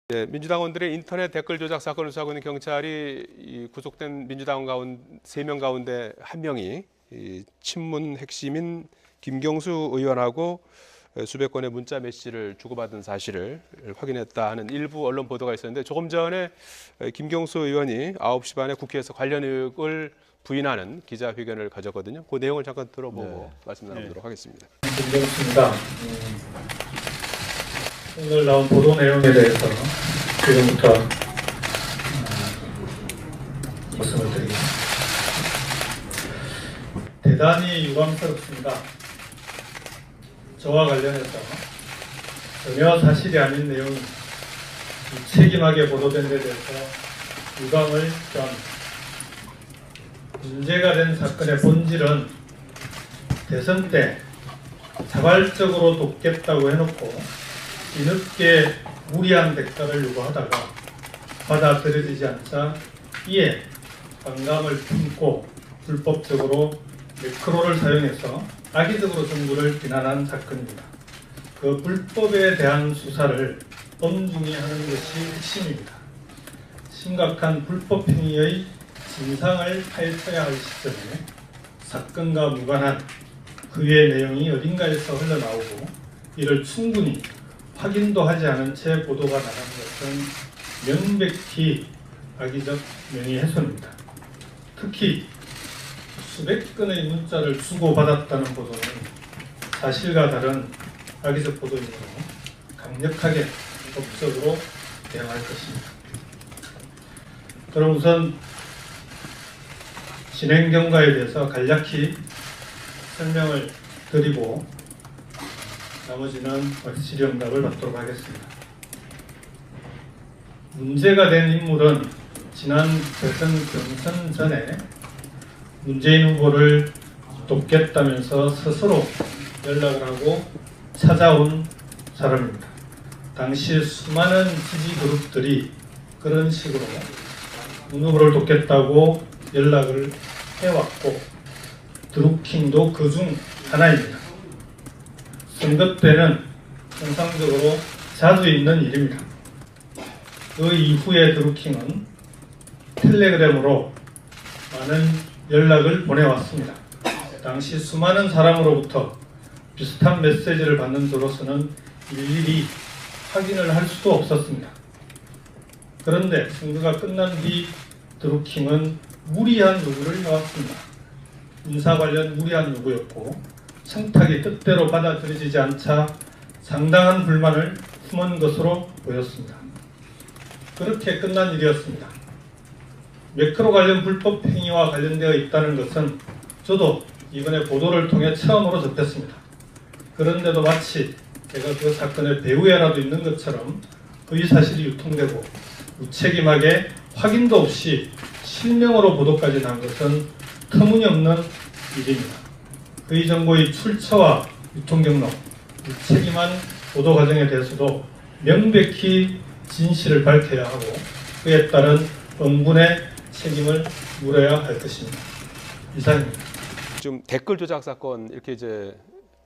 네, 민주당원들의 인터넷 댓글 조작 사건을 수사하고 있는 경찰이 이 구속된 민주당 가운데 3명 가운데 1명이 이 친문 핵심인 김경수 의원하고 수백 건의 문자 메시지를 주고받은 사실을 확인했다 하는 일부 언론 보도가 있었는데, 조금 전에 김경수 의원이 9시 반에 국회에서 관련 의혹을 부인하는 기자회견을 가졌거든요. 그 내용을 잠깐 들어보고 말씀 나누도록 하겠습니다. 김경수입니다. 오늘 나온 보도 내용에 대해서 지금부터 말씀을 드리겠습니다. 대단히 유감스럽습니다. 저와 관련해서 전혀 사실이 아닌 내용이 무책임하게 보도된 데 대해서 유감을 표합니다. 문제가 된 사건의 본질은 대선 때 자발적으로 돕겠다고 해놓고 뒤늦게 무리한 대가를 요구하다가 받아들여지지 않자 이에 반감을 품고 불법적으로 매크로를 사용해서 악의적으로 정부를 비난한 사건입니다. 그 불법에 대한 수사를 엄중히 하는 것이 핵심입니다. 심각한 불법 행위의 진상을 파헤쳐야 할 시점에 사건과 무관한 그 외의 내용이 어딘가에서 흘러나오고 이를 충분히 확인도 하지 않은 채 보도가 나간 것은 명백히 악의적 명예훼손입니다. 특히 수백 건의 문자를 주고받았다는 보도는 사실과 다른 악의적 보도이므로 강력하게 법적으로 대응할 것입니다. 그럼 우선 진행 경과에 대해서 간략히 설명을 드리고 나머지는 질의응답을 받도록 하겠습니다. 문제가 된 인물은 지난 대선 경선 전에 문재인 후보를 돕겠다면서 스스로 연락을 하고 찾아온 사람입니다. 당시 수많은 지지 그룹들이 그런 식으로 문 후보를 돕겠다고 연락을 해왔고 드루킹도 그 중 하나입니다. 선거 때는 통상적으로 자주 있는 일입니다. 그 이후에 드루킹은 텔레그램으로 많은 연락을 보내왔습니다. 당시 수많은 사람으로부터 비슷한 메시지를 받는 저로서는 일일이 확인을 할 수도 없었습니다. 그런데 선거가 끝난 뒤 드루킹은 무리한 요구를 해왔습니다. 인사 관련 무리한 요구였고 청탁이 뜻대로 받아들여지지 않자 상당한 불만을 품은 것으로 보였습니다. 그렇게 끝난 일이었습니다. 매크로 관련 불법 행위와 관련되어 있다는 것은 저도 이번에 보도를 통해 처음으로 접했습니다. 그런데도 마치 제가 그 사건의 배후에라도 있는 것처럼 그 사실이 유통되고 무책임하게 확인도 없이 실명으로 보도까지 난 것은 터무니없는 일입니다. 그의 정보의 출처와 유통 경로, 무책임한 보도 과정에 대해서도 명백히 진실을 밝혀야 하고 그에 따른 응분의 책임을 물어야 할 것입니다. 이상입니다. 좀 댓글 조작 사건 이렇게 이제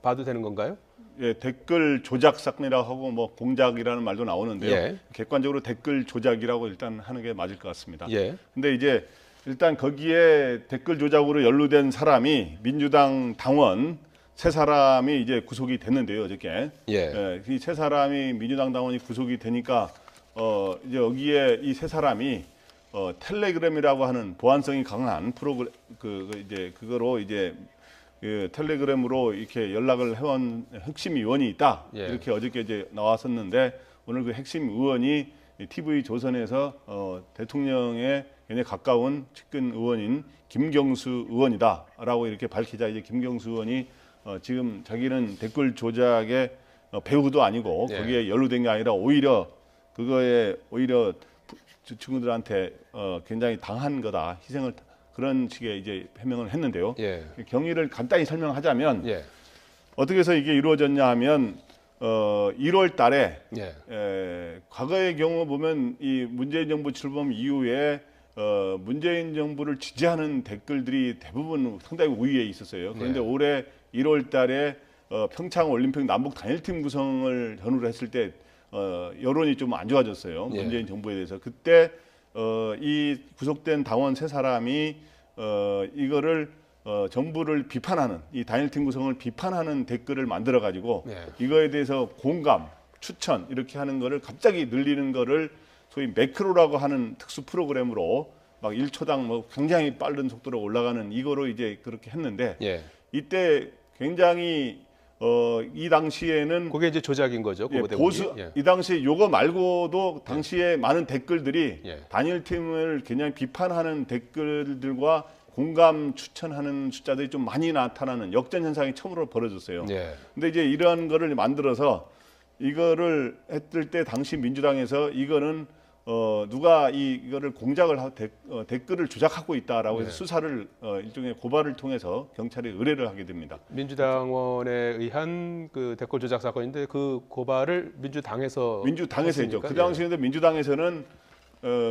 봐도 되는 건가요? 예, 댓글 조작 사건이라고 하고 뭐 공작이라는 말도 나오는데요. 예. 객관적으로 댓글 조작이라고 일단 하는 게 맞을 것 같습니다. 예. 근데 이제 일단 거기에 댓글 조작으로 연루된 사람이 민주당 당원 3사람이 이제 구속이 됐는데요, 어저께. 예. 이 3사람이 민주당 당원이 구속이 되니까 이제 여기에 이 3사람이 텔레그램이라고 하는 보안성이 강한 프로그램 이제 그거로 이제 그 텔레그램으로 이렇게 연락을 해온 핵심 의원이 있다. 예. 이렇게 어저께 이제 나왔었는데 오늘 그 핵심 의원이 TV 조선에서 대통령에 굉장히 가까운 측근 의원인 김경수 의원이다라고 이렇게 밝히자 이제 김경수 의원이 지금 자기는 댓글 조작의 배우도 아니고 예. 거기에 연루된 게 아니라 오히려 그거에 오히려 친구들한테 굉장히 당한 거다, 희생을 그런 식의 이제 해명을 했는데요. 예. 경위를 간단히 설명하자면 예. 어떻게 해서 이게 이루어졌냐 하면 1월 달에 예. 과거의 경우 보면 이 문재인 정부 출범 이후에 문재인 정부를 지지하는 댓글들이 대부분 상당히 우위에 있었어요. 그런데 올해 1월 달에 평창 올림픽 남북 단일팀 구성을 전후로 했을 때 여론이 좀 안 좋아졌어요. 예. 문재인 정부에 대해서. 그때 이 구속된 당원 세 사람이 이거를 정부를 비판하는 이 단일팀 구성을 비판하는 댓글을 만들어 가지고 예. 이거에 대해서 공감, 추천 이렇게 하는 거를 갑자기 늘리는 거를 소위 매크로라고 하는 특수 프로그램으로 막 1초당 뭐 굉장히 빠른 속도로 올라가는 이거로 이제 그렇게 했는데 예. 이때 굉장히 이 당시에는 그게 이제 조작인 거죠. 예, 그거 대목이. 보수 예. 이 당시에 요거 말고도 당시에 많은 댓글들이 예. 단일팀을 굉장히 비판하는 댓글들과 공감 추천하는 숫자들이 좀 많이 나타나는 역전 현상이 처음으로 벌어졌어요. 예. 근데 이제 이러한 거를 만들어서 이거를 했을 때 당시 민주당에서 이거는 누가 이거를 공작을 댓글을 조작하고 있다라고 해서 네. 수사를 일종의 고발을 통해서 경찰에 의뢰를 하게 됩니다. 민주당원에 의한 그 댓글 조작 사건인데 그 고발을 민주당에서 민주당에서 했죠. 했습니까? 그 당시에도 민주당에서는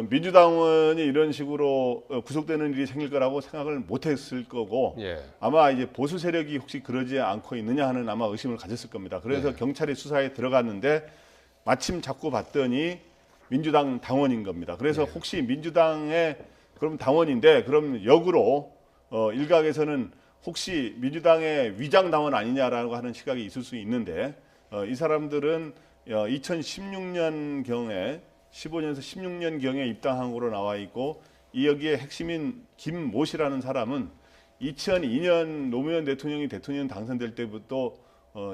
민주당원이 이런 식으로 구속되는 일이 생길 거라고 생각을 못했을 거고 예. 아마 이제 보수 세력이 혹시 그러지 않고 있느냐 하는 아마 의심을 가졌을 겁니다. 그래서 네. 경찰이 수사에 들어갔는데 마침 자꾸 봤더니 민주당 당원인 겁니다. 그래서 네. 혹시 민주당의 그럼 당원인데 그럼 역으로 일각에서는 혹시 민주당의 위장 당원 아니냐라고 하는 시각이 있을 수 있는데 이 사람들은 2016년 경에 15년에서 16년 경에 입당한 거로 나와 있고 이 여기에 핵심인 김모 씨라는 사람은 2002년 노무현 대통령이 대통령 당선될 때부터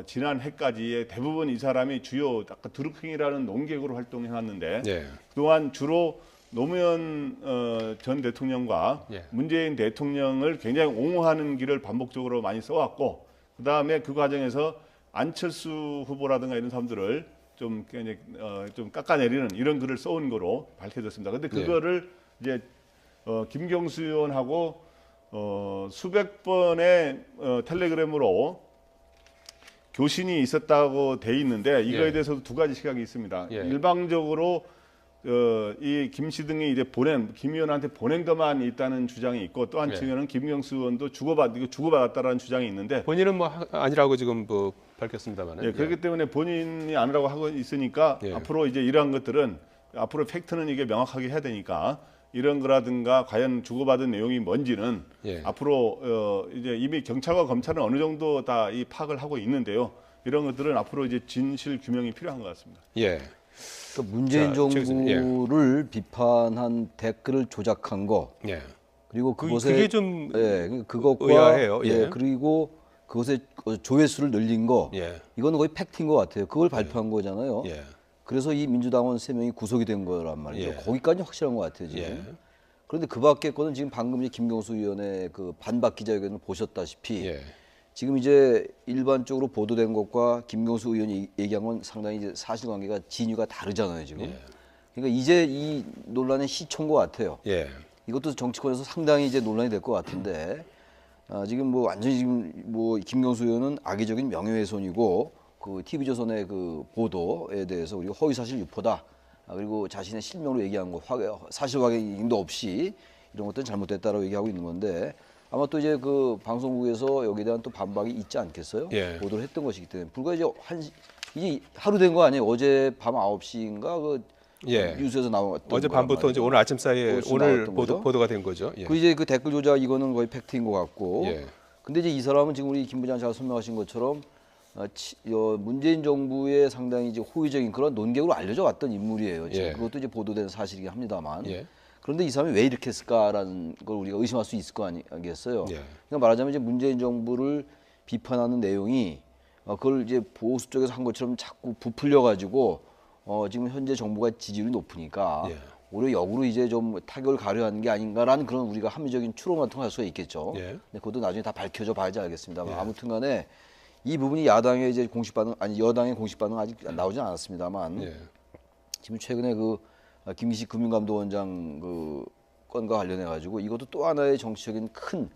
지난 해까지의 대부분 이 사람이 주요 아까 드루킹이라는 농객으로 활동해왔는데 예. 그동안 주로 노무현 전 대통령과 예. 문재인 대통령을 굉장히 옹호하는 길을 반복적으로 많이 써왔고 그 다음에 그 과정에서 안철수 후보라든가 이런 사람들을 좀 굉장히 좀 깎아내리는 이런 글을 써온 거로 밝혀졌습니다. 근데 그거를 이제 김경수 의원하고 수백 번의 텔레그램으로 교신이 있었다고 돼 있는데 이거에 예. 대해서도 두 가지 시각이 있습니다. 예. 일방적으로 이 김씨 등이 이제 김 의원한테 보낸 것만 있다는 주장이 있고 또 한 예. 측면은 김경수 의원도 주고받았다라는 주장이 있는데 본인은 뭐 아니라고 지금 뭐 밝혔습니다만. 예, 그렇기 때문에 본인이 아니라고 하고 있으니까 예. 앞으로 이제 이러한 것들은 앞으로 팩트는 이게 명확하게 해야 되니까 이런 거라든가 과연 주고받은 내용이 뭔지는 예. 앞으로 이제 이미 경찰과 검찰은 어느 정도 다 이 파악을 하고 있는데요. 이런 것들은 앞으로 이제 진실 규명이 필요한 것 같습니다. 예. 그러니까 문재인 자, 정부를 비판한 댓글을 조작한 거 예. 그리고 그것에 그게 좀 그것과 의아해요. 예. 그리고 그것의 조회수를 늘린 거 예. 이거는 거의 팩트인 것 같아요. 그걸 발표한 거잖아요. 예. 그래서 이 민주당원 3명이 구속이 된 거란 말이죠. 예. 거기까지 확실한 것 같아요 지금. 예. 그런데 그 밖에 거는 지금 방금 이제 김경수 의원의 그 반박 기자회견을 보셨다시피 예. 지금 이제 일반적으로 보도된 것과 김경수 의원이 얘기한 건 상당히 이제 사실관계가 진위가 다르잖아요 지금. 예. 그러니까 이제 이 논란의 시초인 것 같아요. 예. 이것도 정치권에서 상당히 이제 논란이 될 것 같은데 지금 뭐 완전히 지금 뭐 김경수 의원은 악의적인 명예훼손이고 그 TV조선의 그 보도에 대해서 우리가 허위사실 유포다. 그리고 자신의 실명으로 얘기한 거 사실 확인도 없이 이런 것들은 잘못됐다라고 얘기하고 있는 건데 아마 또 이제 그 방송국에서 여기에 대한 또 반박이 있지 않겠어요? 예. 보도를 했던 것이기 때문에 불과 이제 이제 하루 된 거 아니에요? 어제 밤 9시인가 그 예. 뉴스에서 나왔던 어제 거란 밤부터 이제 말이죠. 오늘 아침 사이에 뉴스 오늘 나왔던 거죠? 보도가 된 거죠. 예. 그 이제 그 댓글 조작 이거는 거의 팩트인 것 같고. 예. 근데 이제 이 사람은 지금 우리 김 부장 잘 설명하신 것처럼 문재인 정부의 상당히 이제 호의적인 그런 논객으로 알려져 왔던 인물이에요. 지금 예. 그것도 이제 보도된 사실이긴 합니다만. 예. 그런데 이 사람이 왜 이렇게 했을까라는 걸 우리가 의심할 수 있을 거 아니겠어요. 예. 그러니까 말하자면 이제 문재인 정부를 비판하는 내용이 그걸 이제 보수 쪽에서 한 것처럼 자꾸 부풀려 가지고 지금 현재 정부가 지지율이 높으니까 예. 오히려 역으로 이제 좀 타격을 가려하는 게 아닌가라는 그런 우리가 합리적인 추론 같은 걸 할 수가 있겠죠. 예. 근데 그것도 나중에 다 밝혀져 봐야지 알겠습니다만 예. 아무튼간에 이 부분이 야당의 이제 공식 반응 아니 여당의 공식 반응 아직 나오진 않았습니다만 예. 지금 최근에 그 김기식 금융감독원장 그 건과 관련해 가지고 이것도 또 하나의 정치적인 큰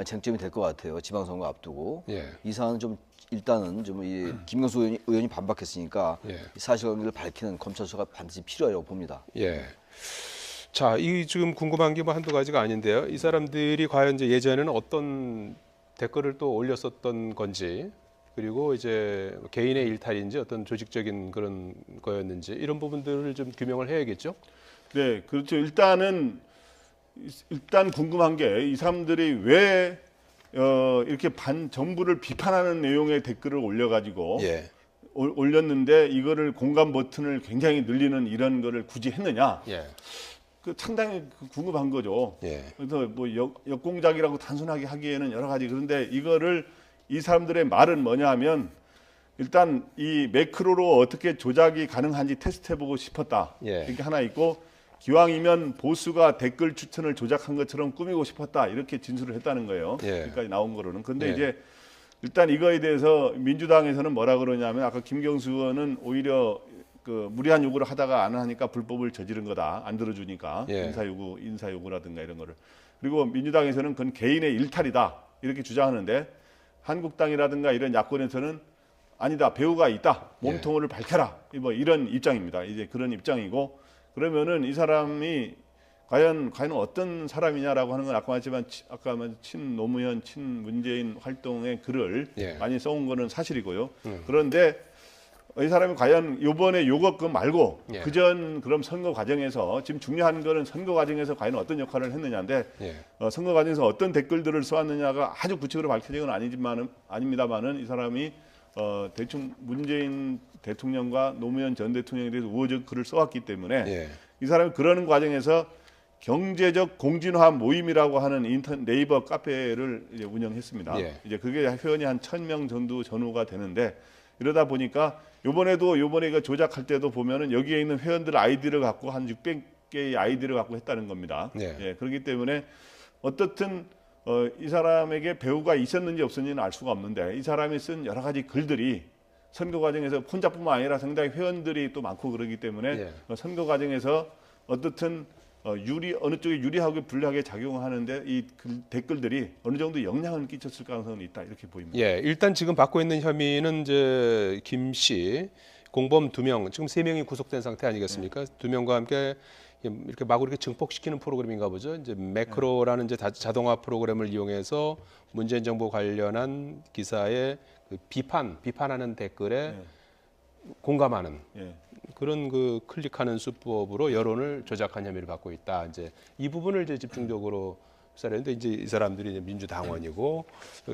쟁점이 될 것 같아요. 지방선거 앞두고 예. 이 사안은 좀 일단은 좀 이 김경수 의원이 반박했으니까 예. 이 사실관계를 밝히는 검찰 수사가 반드시 필요하다고 봅니다. 예. 자, 이 지금 궁금한 게 뭐 한두 가지가 아닌데요. 이 사람들이 과연 이제 예전에는 어떤 댓글을 또 올렸었던 건지 그리고 이제 개인의 일탈인지 어떤 조직적인 그런 거였는지 이런 부분들을 좀 규명을 해야겠죠. 네, 그렇죠. 일단 궁금한 게 이 사람들이 왜 이렇게 정부를 비판하는 내용의 댓글을 올려가지고 예. 올렸는데 이거를 공감 버튼을 굉장히 늘리는 이런 거를 굳이 했느냐? 예. 그 상당히 궁금한 거죠. 예. 그래서 뭐 역공작이라고 단순하게 하기에는 여러 가지 그런데 이거를 이 사람들의 말은 뭐냐 하면 일단 이 매크로로 어떻게 조작이 가능한지 테스트해보고 싶었다. 예. 이렇게 하나 있고 기왕이면 보수가 댓글 추천을 조작한 것처럼 꾸미고 싶었다. 이렇게 진술을 했다는 거예요. 예. 여기까지 나온 거로는. 근데 예. 이제 일단 이거에 대해서 민주당에서는 뭐라 그러냐면 아까 김경수 의원은 오히려 그 무리한 요구를 하다가 안 하니까 불법을 저지른 거다. 안 들어주니까 예. 인사 요구라든가 이런 거를. 그리고 민주당에서는 그건 개인의 일탈이다. 이렇게 주장하는데 한국당이라든가 이런 야권에서는 아니다. 배우가 있다. 몸통을 밝혀라. 뭐 이런 입장입니다. 이제 그런 입장이고 그러면은 이 사람이 과연 어떤 사람이냐라고 하는 건 아까 말했지만 친노무현, 친문재인 활동의 글을 예. 많이 써온 거는 사실이고요. 그런데 이 사람이 과연 이번에 요거 그 말고 예. 그전 그럼 선거 과정에서 지금 중요한 거는 선거 과정에서 과연 어떤 역할을 했느냐인데 예. 선거 과정에서 어떤 댓글들을 써왔느냐가 아주 구체적으로 밝혀진 건 아닙니다만은 이 사람이 대충 문재인 대통령과 노무현 전 대통령에 대해서 우호적 글을 써왔기 때문에 예. 이 사람이 그러는 과정에서 경제적 공진화 모임이라고 하는 네이버 카페를 이제 운영했습니다. 예. 이제 그게 회원이 한 1,000명 정도 전후가 되는데 이러다 보니까 이번에 이거 조작할 때도 보면은 여기에 있는 회원들 아이디를 갖고 한 600개의 아이디를 갖고 했다는 겁니다. 예. 예, 그렇기 때문에 어떻든 이 사람에게 배우가 있었는지 없었는지는 알 수가 없는데 이 사람이 쓴 여러 가지 글들이 선거 과정에서 혼자뿐만 아니라 상당히 회원들이 또 많고 그러기 때문에 예. 선거 과정에서 어떻든 어느 쪽에 유리하게 불리하게 작용하는데 이 댓글들이 어느 정도 영향을 끼쳤을 가능성은 있다 이렇게 보입니다. 예, 일단 지금 받고 있는 혐의는 이제 김 씨, 공범 2명, 지금 3명이 구속된 상태 아니겠습니까? 2명과 함께 이렇게 마구 이렇게 증폭시키는 프로그램인가 보죠. 이제 매크로라는 이제 자동화 프로그램을 이용해서 문재인 정부 관련한 기사에 그 비판하는 댓글에 공감하는 예. 그런 그 클릭하는 수법으로 여론을 조작한 혐의를 받고 있다. 이제 이 부분을 이제 집중적으로 수사했는데 이제 이 사람들이 이제 민주당원이고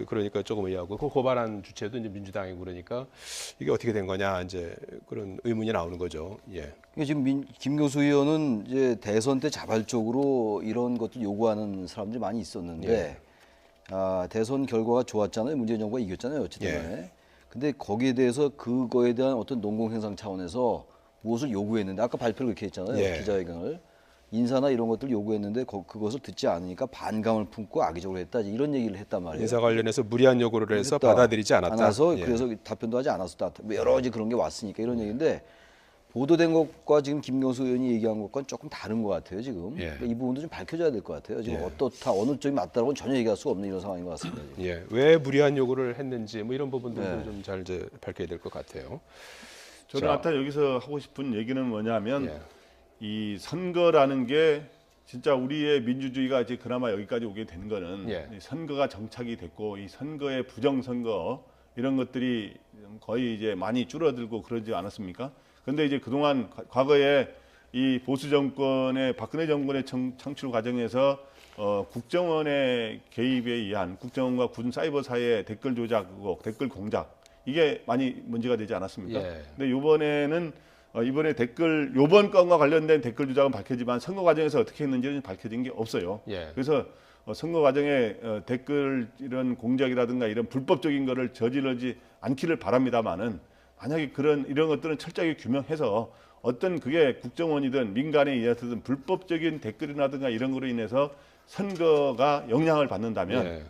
그러니까 조금 의아하고 그 고발한 주체도 이제 민주당이고 그러니까 이게 어떻게 된 거냐 이제 그런 의문이 나오는 거죠. 예. 그러니까 지금 김경수 의원은 이제 대선 때 자발적으로 이런 것들 요구하는 사람들이 많이 있었는데 대선 결과가 좋았잖아요. 문재인 정부가 이겼잖아요. 어쨌든 간에. 근데 거기에 대해서 그거에 대한 어떤 농공생산 차원에서 무엇을 요구했는데 아까 발표를 그렇게 했잖아요. 예. 기자회견을. 인사나 이런 것들을 요구했는데 그것을 듣지 않으니까 반감을 품고 악의적으로 했다. 이런 얘기를 했단 말이에요. 인사 관련해서 무리한 요구를 해서 했다. 받아들이지 않았다. 않아서 예. 그래서 답변도 하지 않았었다. 뭐 여러 가지 그런 게 왔으니까 이런 얘기인데 보도된 것과 지금 김경수 의원이 얘기한 것과는 조금 다른 것 같아요. 지금 예. 그러니까 이 부분도 좀 밝혀져야 될 것 같아요. 지금 예. 어떻다 어느 쪽이 맞다라고는 전혀 얘기할 수가 없는 이런 상황인 것 같습니다. 지금. 예, 왜 무리한 요구를 했는지 뭐 이런 부분들도 네. 좀 잘 이제 밝혀야 될 것 같아요. 저는 자. 아까 여기서 하고 싶은 얘기는 뭐냐면 예. 이 선거라는 게 진짜 우리의 민주주의가 이제 그나마 여기까지 오게 된 거는 예. 이 선거가 정착이 됐고 이 선거의 부정선거 이런 것들이 거의 이제 많이 줄어들고 그러지 않았습니까? 그런데 이제 그동안 과거에 이 보수 정권의 박근혜 정권의 창출 과정에서 국정원의 개입에 의한 국정원과 군 사이버 사이의 댓글 조작, 댓글 공작 이게 많이 문제가 되지 않았습니까? 예. 근데 이번에는 이번에 요번 건과 관련된 댓글 조작은 밝혀지만 선거 과정에서 어떻게 했는지는 밝혀진 게 없어요. 예. 그래서 선거 과정에 댓글 이런 공작이라든가 이런 불법적인 거를 저지르지 않기를 바랍니다만은 만약에 이런 것들은 철저하게 규명해서 어떤 그게 국정원이든 민간에 의해서든 불법적인 댓글이라든가 이런 거로 인해서 선거가 영향을 받는다면 예.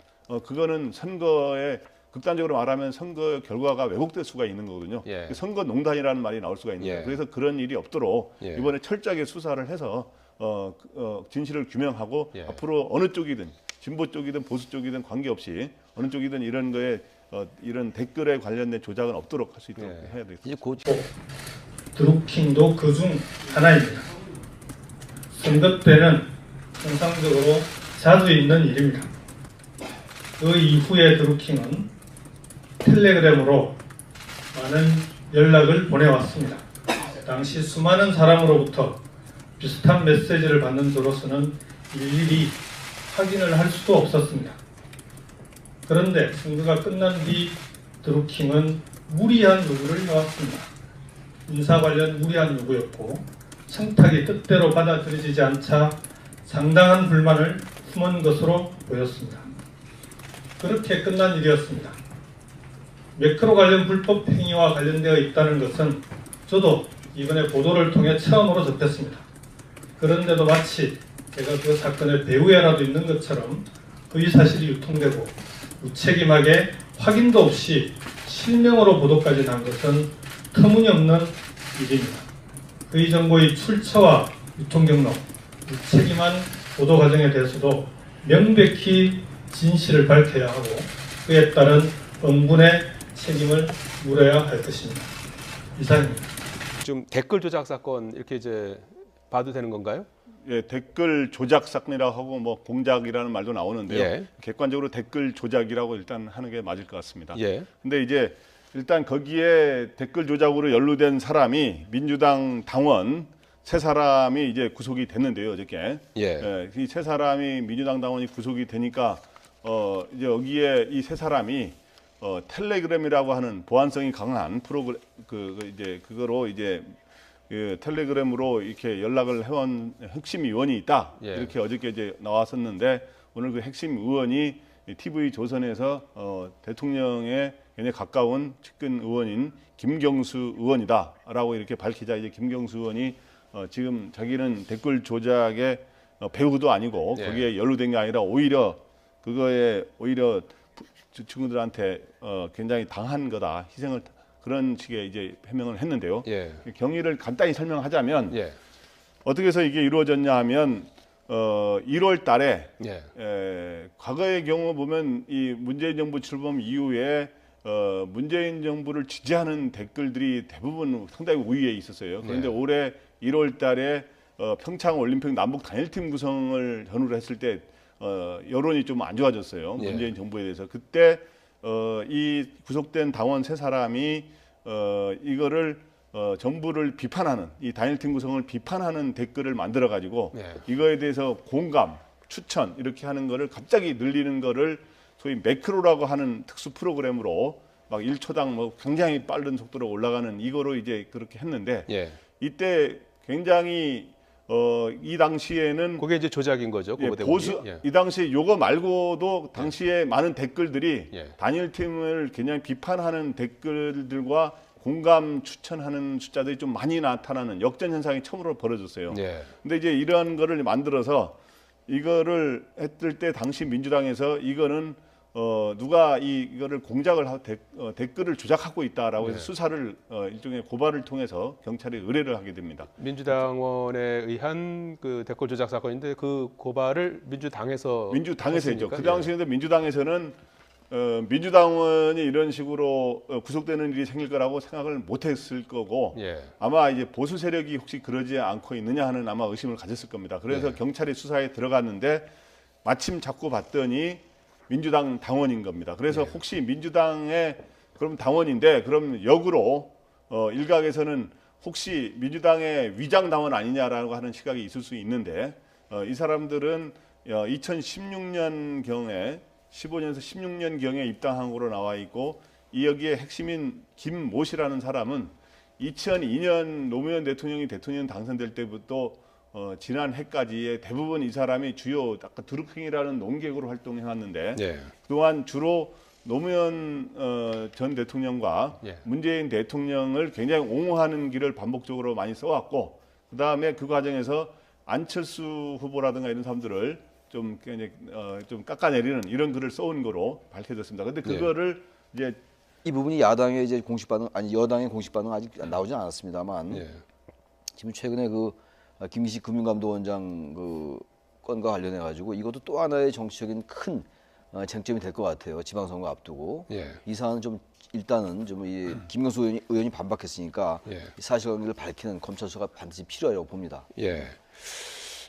그거는 선거에 극단적으로 말하면 선거 결과가 왜곡될 수가 있는 거거든요. 예. 선거 농단이라는 말이 나올 수가 있는 예. 거예요. 그래서 그런 일이 없도록 예. 이번에 철저하게 수사를 해서 진실을 규명하고 예. 앞으로 어느 쪽이든 진보 쪽이든 보수 쪽이든 관계없이 어느 쪽이든 이런 거에 이런 댓글에 관련된 조작은 없도록 할 수 있도록 예. 해야 되겠습니다. 이제 곧 드루킹도 그 중 하나입니다. 선거 때는 통상적으로 자주 있는 일입니다. 그 이후의 드루킹은 텔레그램으로 많은 연락을 보내왔습니다. 당시 수많은 사람으로부터 비슷한 메시지를 받는 저로서는 일일이 확인을 할 수도 없었습니다. 그런데 선거가 끝난 뒤 드루킹은 무리한 요구를 해왔습니다. 인사 관련 무리한 요구였고 청탁이 뜻대로 받아들여지지 않자 상당한 불만을 품은 것으로 보였습니다. 그렇게 끝난 일이었습니다. 매크로 관련 불법 행위와 관련되어 있다는 것은 저도 이번에 보도를 통해 처음으로 접했습니다. 그런데도 마치 제가 그 사건의 배후에라도 있는 것처럼 그의 사실이 유통되고 무책임하게 확인도 없이 실명으로 보도까지 난 것은 터무니없는 일입니다. 그의 정보의 출처와 유통 경로, 무책임한 보도 과정에 대해서도 명백히 진실을 밝혀야 하고 그에 따른 응분의 책임을 물어야 할 것입니다. 이상입니다. 지금 댓글 조작 사건 이렇게 이제 봐도 되는 건가요? 예, 댓글 조작 사건이라고 하고 뭐 공작이라는 말도 나오는데요. 예. 객관적으로 댓글 조작이라고 일단 하는 게 맞을 것 같습니다. 예. 근데 이제 일단 거기에 댓글 조작으로 연루된 사람이 민주당 당원 세 사람이 이제 구속이 됐는데요, 어저께. 예. 이 세 사람이 민주당 당원이 구속이 되니까 이제 여기에 이 세 사람이 텔레그램이라고 하는 보안성이 강한 프로그램 이제 그거로 이제 그 텔레그램으로 이렇게 연락을 해온 핵심 의원이 있다. 예. 이렇게 어저께 이제 나왔었는데 오늘 그 핵심 의원이 TV 조선에서 대통령에 굉장히 가까운 측근 의원인 김경수 의원이다라고 이렇게 밝히자 이제 김경수 의원이 지금 자기는 댓글 조작의 배우도 아니고 예. 거기에 연루된 게 아니라 오히려 그거에 오히려 친구들한테 굉장히 당한 거다 희생을 그런 식의 이제 해명을 했는데요. 예. 경위를 간단히 설명하자면 예. 어떻게 해서 이게 이루어졌냐 하면 1월 달에 예. 과거의 경우 보면 이 문재인 정부 출범 이후에 문재인 정부를 지지하는 댓글들이 대부분 상당히 우위에 있었어요. 그런데 네. 올해 1월 달에 평창 올림픽 남북 단일팀 구성을 전후로 했을 때 여론이 좀 안 좋아졌어요. 예. 문재인 정부에 대해서. 그때 이 구속된 당원 세 사람이 이거를 정부를 비판하는 이 단일팀 구성을 비판하는 댓글을 만들어 가지고 네. 이거에 대해서 공감, 추천 이렇게 하는 거를 갑자기 늘리는 거를 소위 매크로라고 하는 특수 프로그램으로 막 1초당 뭐 굉장히 빠른 속도로 올라가는 이거로 이제 그렇게 했는데 예. 이때 굉장히 이 당시에는 그게 이제 조작인 거죠. 예, 그거 대부분이. 보수 예. 이 당시 요거 말고도 당시에 많은 댓글들이 예. 단일팀을 그냥 비판하는 댓글들과 공감 추천하는 숫자들이 좀 많이 나타나는 역전 현상이 처음으로 벌어졌어요. 예. 근데 이제 이러한 거를 만들어서 이거를 했을 때 당시 민주당에서 이거는 누가 이거를 공작을 하고 댓글을 조작하고 있다라고 해서 네. 수사를 일종의 고발을 통해서 경찰에 의뢰를 하게 됩니다. 민주당원에 의한 그 댓글 조작 사건인데 그 고발을 민주당에서 민주당에서 했죠. 했습니까? 그 당시에도 민주당에서는 민주당원이 이런 식으로 구속되는 일이 생길 거라고 생각을 못했을 거고 예. 아마 이제 보수 세력이 혹시 그러지 않고 있느냐 하는 아마 의심을 가졌을 겁니다. 그래서 네. 경찰이 수사에 들어갔는데 마침 자꾸 봤더니 민주당 당원인 겁니다. 그래서 네. 혹시 민주당의 그럼 당원인데 그럼 역으로 일각에서는 혹시 민주당의 위장 당원 아니냐라고 하는 시각이 있을 수 있는데 이 사람들은 2016년 경에 15년에서 16년 경에 입당한 거로 나와 있고 이 여기에 핵심인 김모 씨라는 사람은 2002년 노무현 대통령이 대통령 당선될 때부터 지난 해까지의 대부분 이 사람이 주요 아까 드루킹이라는 농객으로 활동해왔는데 예. 그동안 주로 노무현 전 대통령과 예. 문재인 대통령을 굉장히 옹호하는 길을 반복적으로 많이 써왔고 그 다음에 그 과정에서 안철수 후보라든가 이런 사람들을 좀 깎아내리는 이런 글을 써온 거로 밝혀졌습니다. 그런데 그거를 이제 이 부분이 야당의 이제 공식 반응 아니 여당의 공식 반응 아직 나오지 않았습니다만 예. 지금 최근에 그 김기식 금융감독원장 그 건과 관련해 가지고 이것도 또 하나의 정치적인 큰 쟁점이 될 것 같아요. 지방선거 앞두고 예. 이 사안은 좀 일단은 좀 이 김경수 의원이 반박했으니까 예. 이 사실관계를 밝히는 검찰 수사가 반드시 필요하다고 봅니다. 예.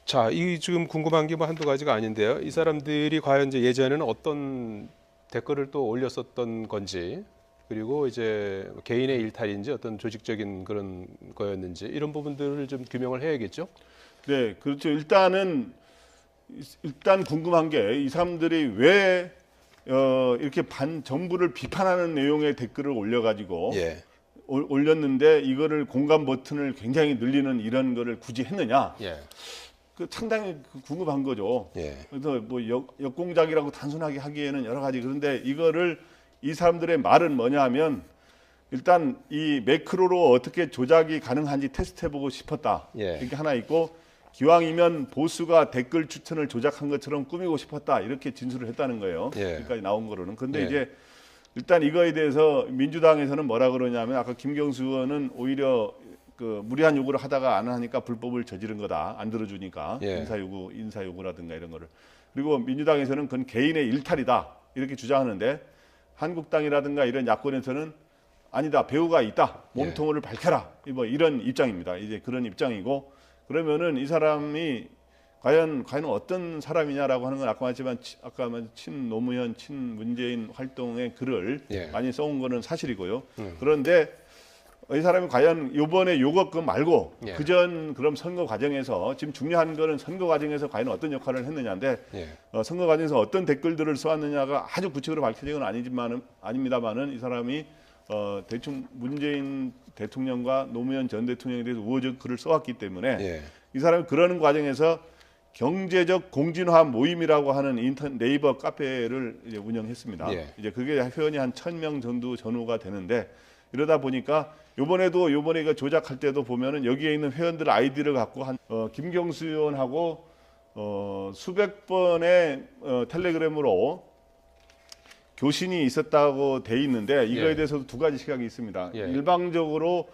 자, 이 지금 궁금한 게 뭐 한두 가지가 아닌데요. 이 사람들이 과연 이제 예전에는 어떤 댓글을 또 올렸었던 건지 그리고 이제 개인의 일탈인지 어떤 조직적인 그런 거였는지 이런 부분들을 좀 규명을 해야겠죠. 네, 그렇죠. 일단 궁금한 게 이 사람들이 왜 이렇게 정부를 비판하는 내용의 댓글을 올려가지고 예. 올렸는데 이거를 공감 버튼을 굉장히 늘리는 이런 거를 굳이 했느냐? 예. 그 상당히 궁금한 거죠. 예. 그래서 뭐 역공작이라고 단순하게 하기에는 여러 가지 그런데 이거를 이 사람들의 말은 뭐냐 하면 일단 이 매크로로 어떻게 조작이 가능한지 테스트해보고 싶었다. 예. 이렇게 하나 있고 기왕이면 보수가 댓글 추천을 조작한 것처럼 꾸미고 싶었다. 이렇게 진술을 했다는 거예요. 예. 여기까지 나온 거로는. 근데 예. 이제 일단 이거에 대해서 민주당에서는 뭐라 그러냐면 아까 김경수 의원은 오히려 그 무리한 요구를 하다가 안 하니까 불법을 저지른 거다. 안 들어주니까 예. 인사 요구라든가 이런 거를. 그리고 민주당에서는 그건 개인의 일탈이다. 이렇게 주장하는데 한국당이라든가 이런 야권에서는 아니다. 배우가 있다. 몸통을 밝혀라. 뭐 이런 입장입니다. 이제 그런 입장이고 그러면은 이 사람이 과연 어떤 사람이냐라고 하는 건 아까 말했지만 친노무현, 친문재인 활동의 글을 예. 많이 써온 거는 사실이고요. 그런데 이 사람이 과연 이번에 요거 말고 예. 그전 그럼 선거 과정에서 지금 중요한 거는 선거 과정에서 과연 어떤 역할을 했느냐인데 예. 선거 과정에서 어떤 댓글들을 써왔느냐가 아주 구체적으로 밝혀진 건 아닙니다만은 이 사람이 대충 문재인 대통령과 노무현 전 대통령에 대해서 우호적 글을 써왔기 때문에 예. 이 사람이 그러는 과정에서 경제적 공진화 모임이라고 하는 네이버 카페를 이제 운영했습니다. 예. 이제 그게 회원이 한 1,000명 정도 전후가 되는데 이러다 보니까 이번에 이거 조작할 때도 보면은 여기에 있는 회원들 아이디를 갖고 김경수 의원하고 수백 번의 텔레그램으로 교신이 있었다고 돼 있는데 이거에 예. 대해서도 두 가지 시각이 있습니다. 예. 일방적으로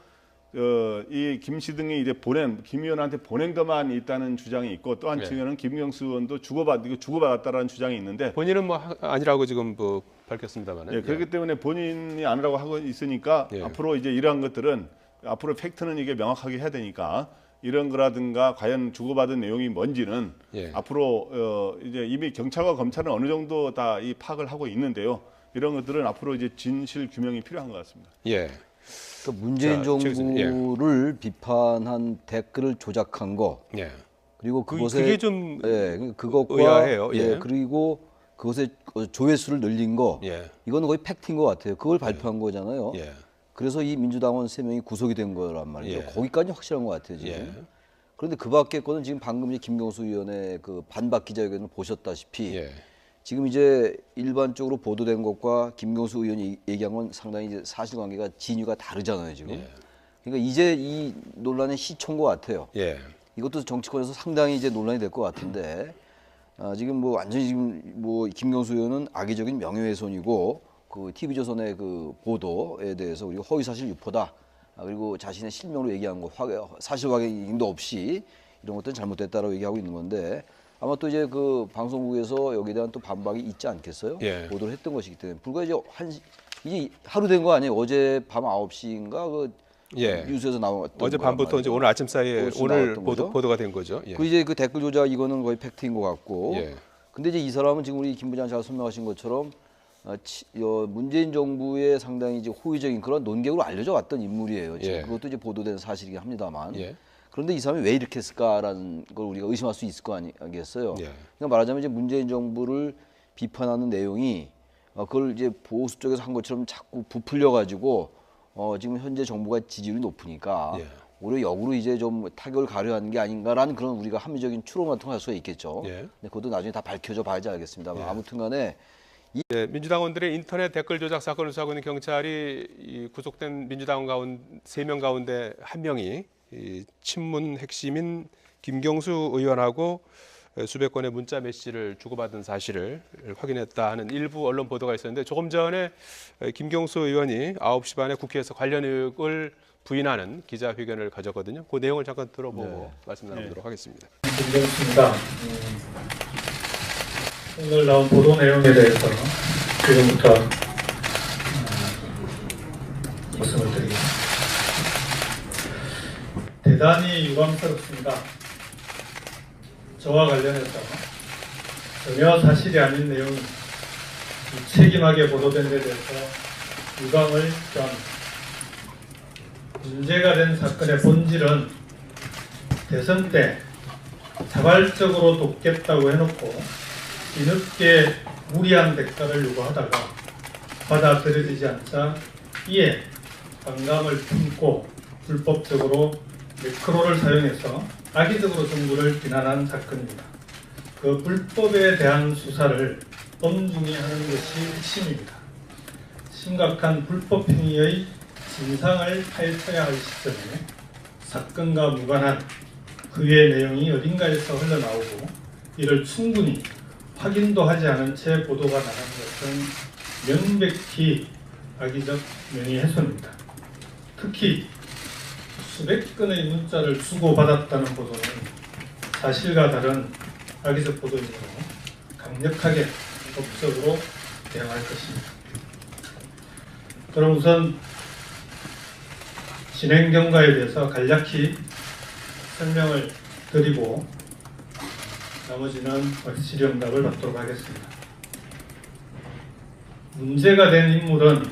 이 김씨 등이 이제 김 의원한테 보낸 것만 있다는 주장이 있고 또 한측에는 김경수 의원도 주고받았다라는 주장이 있는데 본인은 뭐 아니라고 지금 뭐 밝혔습니다만. 예, 그렇기 때문에 본인이 아니라고 하고 있으니까 예. 앞으로 이제 이러한 것들은 앞으로 팩트는 이게 명확하게 해야 되니까 이런 거라든가 과연 주고받은 내용이 뭔지는 예. 앞으로 이제 이미 경찰과 검찰은 어느 정도 다 이 파악을 하고 있는데요. 이런 것들은 앞으로 이제 진실 규명이 필요한 것 같습니다. 예. 그러니까 문재인 자, 정부를 비판한 댓글을 조작한 거 예. 그리고 그것에 그게 좀 그것과 의아해요. 예. 그리고 그것의 조회수를 늘린 거 예. 이건 거의 팩트인 것 같아요. 그걸 발표한 거잖아요. 예. 그래서 이 민주당원 3명이 구속이 된 거란 말이죠. 예. 거기까지 확실한 것 같아요 지금. 예. 그런데 그 밖에 거는 지금 방금 김경수 의원의 그 반박 기자회견을 보셨다시피 예. 지금 이제 일반적으로 보도된 것과 김경수 의원이 얘기한 건 상당히 이제 사실관계가 진위가 다르잖아요 지금. 예. 그러니까 이제 이 논란의 시초인 것 같아요. 예. 이것도 정치권에서 상당히 이제 논란이 될 것 같은데 지금 뭐 완전히 지금 뭐 김경수 의원은 악의적인 명예훼손이고 그 TV조선의 그 보도에 대해서 우리가 허위사실 유포다. 그리고 자신의 실명으로 얘기한 거 사실 확인도 없이 이런 것들은 잘못됐다라고 얘기하고 있는 건데 아마 또 이제 그 방송국에서 여기에 대한 또 반박이 있지 않겠어요? 예. 보도를 했던 것이기 때문에 불과 이제 이제 하루 된 거 아니에요? 어제 밤 9시인가 그 예. 뉴스에서 나왔던 어제 거란 밤부터 말이에요. 이제 오늘 아침 사이에 그것이 오늘 나왔던 거죠? 보도가 된 거죠. 예. 그 이제 그 댓글 조작 이거는 거의 팩트인 것 같고. 예. 근데 이제 이 사람은 지금 우리 김 부장 잘 설명하신 것처럼 문재인 정부의 상당히 이제 호의적인 그런 논객으로 알려져 왔던 인물이에요. 지금 예. 그것도 이제 보도된 사실이긴 합니다만. 예. 그런데 이 사람이 왜 이렇게 했을까라는 걸 우리가 의심할 수 있을 거 아니겠어요. 예. 그러니까 말하자면 이제 문재인 정부를 비판하는 내용이 그걸 이제 보수 쪽에서 한 것처럼 자꾸 부풀려 가지고 지금 현재 정부가 지지율이 높으니까 예. 오히려 역으로 이제 좀 타격을 가려하는 게 아닌가라는 그런 우리가 합리적인 추론 같은 걸 할 수가 있겠죠. 예. 근데 그것도 나중에 다 밝혀져 봐야지 알겠습니다만 아무튼간에 예, 민주당원들의 인터넷 댓글 조작 사건을 수사하고 있는 경찰이 이 구속된 민주당원 가운데 3명 가운데 1명이 이 친문 핵심인 김경수 의원하고 수백 건의 문자 메시지를 주고받은 사실을 확인했다 하는 일부 언론 보도가 있었는데 조금 전에 김경수 의원이 9시 반에 국회에서 관련 의혹을 부인하는 기자회견을 가졌거든요. 그 내용을 잠깐 들어보고 말씀 나누도록 하겠습니다. 김경수입니다. 오늘 나온 보도 내용에 대해서 지금부터 말씀을 드리겠습니다. 대단히 유감스럽습니다. 저와 관련해서 전혀 사실이 아닌 내용이 무책임하게 보도된 데 대해서 유감을 표합니다. 문제가 된 사건의 본질은 대선 때 자발적으로 돕겠다고 해놓고 뒤늦게 무리한 대가를 요구하다가 받아들여지지 않자 이에 반감을 품고 불법적으로 매크로를 사용해서 악의적으로 정부를 비난한 사건입니다. 그 불법에 대한 수사를 엄중히 하는 것이 핵심입니다. 심각한 불법 행위의 진상을 파헤쳐야 할 시점에 사건과 무관한 그 외의 내용이 어딘가에서 흘러나오고 이를 충분히 확인도 하지 않은 채 보도가 나간 것은 명백히 악의적 명예훼손입니다. 특히 수백 건의 문자를 주고받았다는 보도는 사실과 다른 악의적 보도이므로 강력하게 법적으로 대응할 것입니다. 그럼 우선 진행 경과에 대해서 간략히 설명을 드리고 나머지는 질의응답을 받도록 하겠습니다. 문제가 된 인물은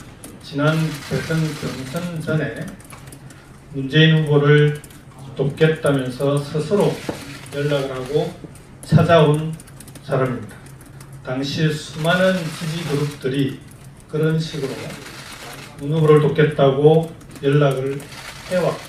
지난 대선 경선 전에 문재인 후보를 돕겠다면서 스스로 연락을 하고 찾아온 사람입니다. 당시 수많은 지지 그룹들이 그런 식으로 문 후보를 돕겠다고 연락을 해왔고